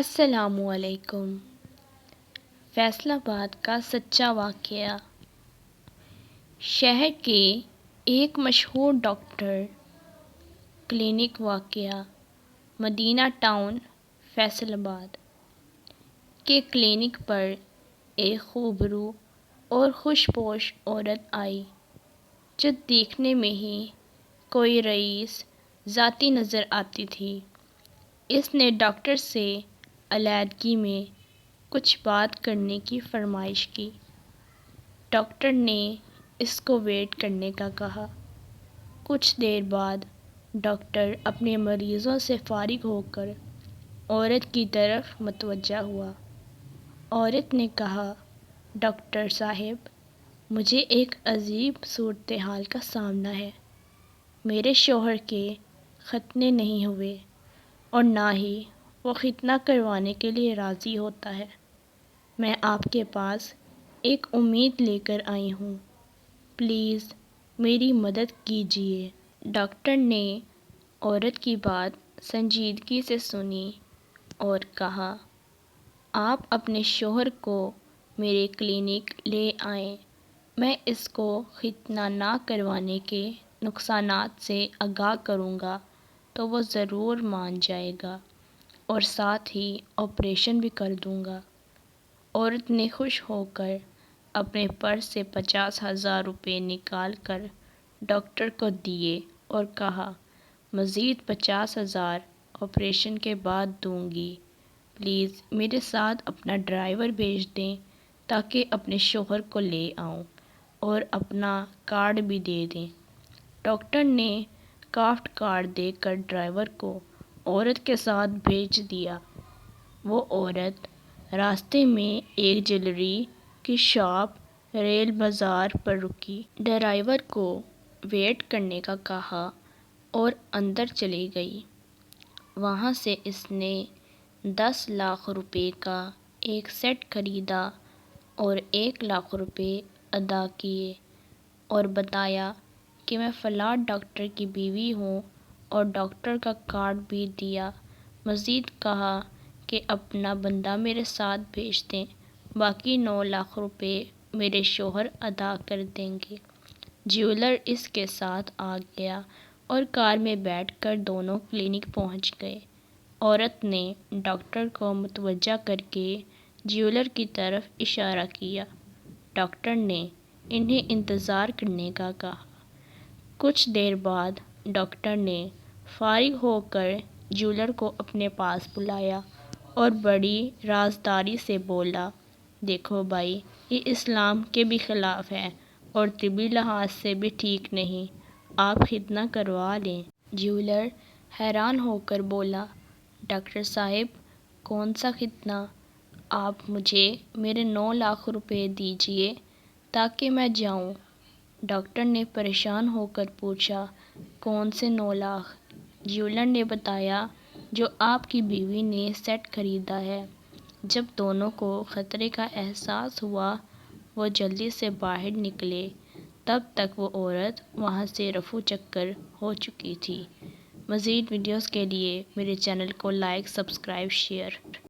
السلام علیکم۔ فیصل آباد کا سچا واقعہ۔ شہر کے ایک مشہور ڈاکٹر کلینک واقع مدینہ ٹاؤن فیصل آباد کے کلینک پر ایک خوبرو اور خوش پوش عورت آئی جو دیکھنے میں ہی کوئی رئیس ذاتی نظر آتی تھی۔ اس نے ڈاکٹر سے علیحدگی میں کچھ بات کرنے کی فرمائش کی۔ ڈاکٹر نے اس کو ویٹ کرنے کا کہا۔ کچھ دیر بعد ڈاکٹر اپنے مریضوں سے فارغ ہو کر عورت کی طرف متوجہ ہوا۔ عورت نے کہا، ڈاکٹر صاحب، مجھے ایک عجیب صورتحال کا سامنا ہے۔ میرے شوہر کے ختنے نہیں ہوئے اور نہ ہی وہ ختنہ کروانے کے لیے راضی ہوتا ہے۔ میں آپ کے پاس ایک امید لے کر آئی ہوں، پلیز میری مدد کیجیے۔ ڈاکٹر نے عورت کی بات سنجیدگی سے سنی اور کہا، آپ اپنے شوہر کو میرے کلینک لے آئیں، میں اس کو ختنہ نہ کروانے کے نقصانات سے آگاہ کروں گا تو وہ ضرور مان جائے گا اور ساتھ ہی آپریشن بھی کر دوں گا۔ عورت نے خوش ہو کر اپنے پرس سے 50,000 روپے نکال کر ڈاکٹر کو دیے اور کہا، مزید 50,000 آپریشن کے بعد دوں گی، پلیز میرے ساتھ اپنا ڈرائیور بھیج دیں تاکہ اپنے شوہر کو لے آؤں اور اپنا کارڈ بھی دے دیں۔ ڈاکٹر نے کافٹ کارڈ دے کر ڈرائیور کو عورت کے ساتھ بھیج دیا۔ وہ عورت راستے میں ایک جیولری کی شاپ ریل بازار پر رکی۔ ڈرائیور کو ویٹ کرنے کا کہا اور اندر چلی گئی۔ وہاں سے اس نے 10 لاکھ روپے کا ایک سیٹ خریدا اور 1 لاکھ روپے ادا کیے اور بتایا کہ میں فلاں ڈاکٹر کی بیوی ہوں اور ڈاکٹر کا کارڈ بھی دیا۔ مزید کہا کہ اپنا بندہ میرے ساتھ بھیج دیں، باقی 9 لاکھ روپے میرے شوہر ادا کر دیں گے۔ جیولر اس کے ساتھ آ گیا اور کار میں بیٹھ کر دونوں کلینک پہنچ گئے۔ عورت نے ڈاکٹر کو متوجہ کر کے جیولر کی طرف اشارہ کیا۔ ڈاکٹر نے انہیں انتظار کرنے کا کہا۔ کچھ دیر بعد ڈاکٹر نے فارغ ہو کر جیولر کو اپنے پاس بلایا اور بڑی رازداری سے بولا، دیکھو بھائی، یہ اسلام کے بھی خلاف ہے اور طبی لحاظ سے بھی ٹھیک نہیں، آپ ختنہ کروا لیں۔ جیولر حیران ہو کر بولا، ڈاکٹر صاحب، کون سا ختنہ؟ آپ مجھے میرے 9 لاکھ روپے دیجیے تاکہ میں جاؤں۔ ڈاکٹر نے پریشان ہو کر پوچھا، کون سے 9 لاکھ؟ جیولر نے بتایا، جو آپ کی بیوی نے سیٹ خریدا ہے۔ جب دونوں کو خطرے کا احساس ہوا وہ جلدی سے باہر نکلے، تب تک وہ عورت وہاں سے رفو چکر ہو چکی تھی۔ مزید ویڈیوز کے لیے میرے چینل کو لائک، سبسکرائب، شیئر